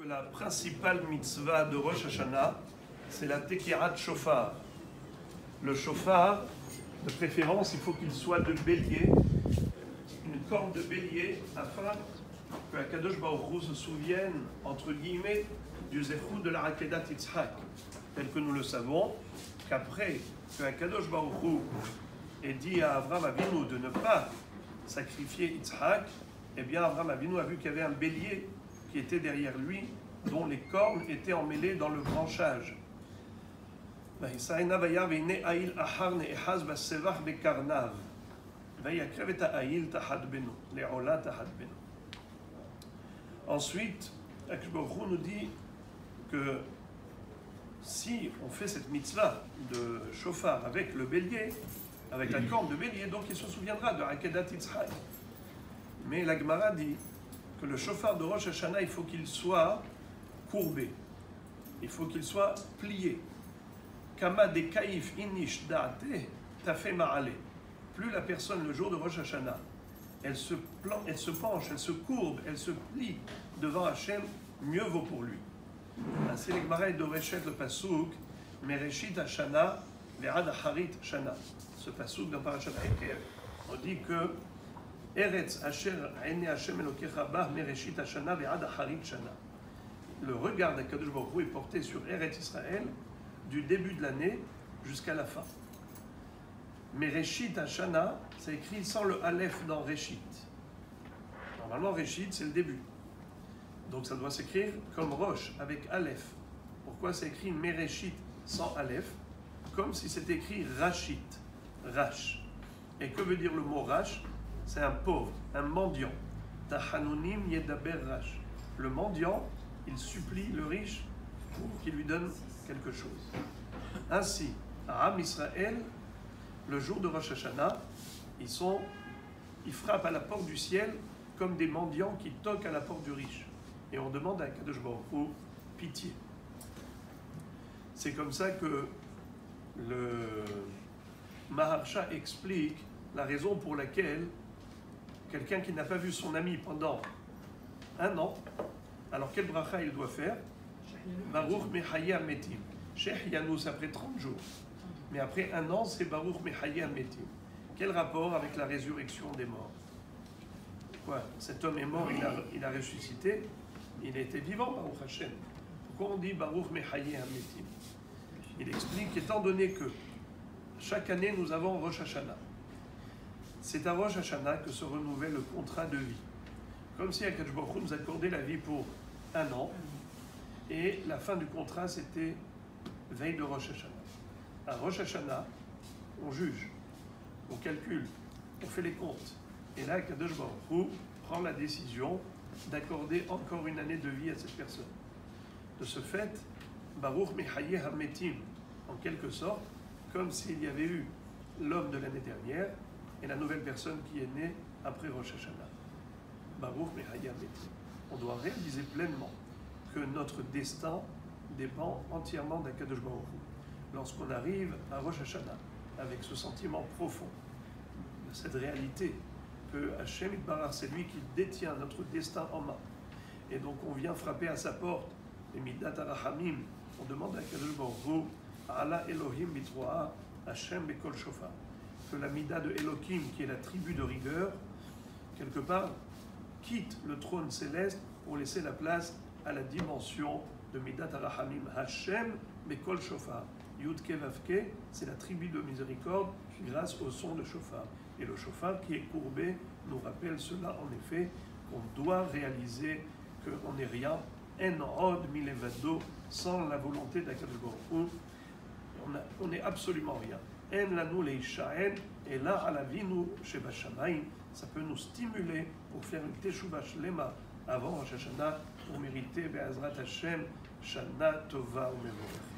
que la principale mitzvah de Rosh Hashanah, c'est la Tekirat Shofar. Le shofar, de préférence, il faut qu'il soit de bélier, une corne de bélier, afin que Akadosh Baruch Hu se souvienne, entre guillemets, du zéchou de la Rakedat Yitzhak, tel que nous le savons, qu'après que Akadosh Baruch Hu ait dit à Avraham Avinu de ne pas sacrifier Yitzhak, eh bien Avraham Avinu a vu qu'il y avait un bélier qui était derrière lui, dont les cornes étaient emmêlées dans le branchage. Ensuite, Akadosh Baruch Hu nous dit que si on fait cette mitzvah de shofar avec le bélier, avec la corne de bélier, donc il se souviendra de Rakedat Yitzhak. Mais la Gemara dit que le shofar de Rosh Hashanah, il faut qu'il soit courbé, il faut qu'il soit plié. Kama de kaif inish da'ate tafé ma'ale. Plus la personne, le jour de Rosh Hashanah, elle se penche, elle se courbe, elle se plie devant Hachem, mieux vaut pour lui. Ainsi, les Gemara de Reshet le Pasuk, Mereshit Hashana, Ve'ad Harit Shana. Ce Pasuk dans Parashat Ekev, on dit que Eretz Asher Aine Hashem Elokecha Bah Mereshit Hashana, Ve'ad Harit Shana. Le regard d'Akadosh Baruch Hu est porté sur Eretz Israël du début de l'année jusqu'à la fin. Mais Reshit Hashana, c'est écrit sans le Aleph dans Reshit. Normalement, Reshit, c'est le début. Donc ça doit s'écrire comme Rosh, avec Aleph. Pourquoi c'est écrit Mereshit sans Aleph? Comme si c'était écrit Rashit, Rash. Et que veut dire le mot Rash? C'est un pauvre, un mendiant. Tahanunim yedaber Rash. Le mendiant, il supplie le riche pour qu'il lui donne quelque chose. Ainsi, à Am Israël, le jour de Rosh Hashanah, ils frappent à la porte du ciel comme des mendiants qui toquent à la porte du riche. Et on demande à Akadosh Baruch Hu pitié. C'est comme ça que le Maharsha explique la raison pour laquelle quelqu'un qui n'a pas vu son ami pendant un an, alors quel bracha il doit faire? Baruch Mechaya Metim. Sheikh Yanous après 30 jours. Mais après un an, c'est Baruch Mechaya Metim. Quel rapport avec la résurrection des morts? Quoi? Cet homme est mort, il a ressuscité, il était vivant, Baruch Hashem. Pourquoi on dit Baruch Mechaya Metim? Il explique qu'étant donné que chaque année nous avons Rosh Hashanah, c'est à Rosh Hashanah que se renouvelle le contrat de vie. Comme si Akadosh Baruch Hu nous accordait la vie pour un an, et la fin du contrat c'était veille de Rosh Hashanah. À Rosh Hashanah, on juge, on calcule, on fait les comptes. Et là, Akadosh Baruch Hu prend la décision d'accorder encore une année de vie à cette personne. De ce fait, Baruch Mechayeh HaMetim, en quelque sorte, comme s'il y avait eu l'homme de l'année dernière et la nouvelle personne qui est née après Rosh Hashanah. Baruch Mechayeh HaMetim. On doit réaliser pleinement que notre destin dépend entièrement d'Akadosh Baruch Hu. Lorsqu'on arrive à Rosh Hashanah avec ce sentiment profond de cette réalité que Hashem Yitbarach, c'est lui qui détient notre destin en main, et donc on vient frapper à sa porte, les Midat Arahamim, on demande à Akadosh Baruch Hu, Ala Elohim Mitroa, Hashem Bekol Shofar, que la Mida de Elohim, qui est la tribu de rigueur, quelque part, quitte le trône céleste pour laisser la place à la dimension de Midat Arahamim, Hashem Bekol Shofar. Yudke Vavke, c'est la tribu de miséricorde grâce au son de shofar. Et le shofar qui est courbé nous rappelle cela en effet, qu'on doit réaliser qu'on n'est rien, en od milevado, sans la volonté d'Akadosh Baruch Hu, on n'est absolument rien. En lanu leishaen, et là à la vinu sheba shamayim, ça peut nous stimuler pour faire une teshuva shlema avant Rosh Hashanah, pour mériter be'azrat Hashem, shana tova u'mevorach.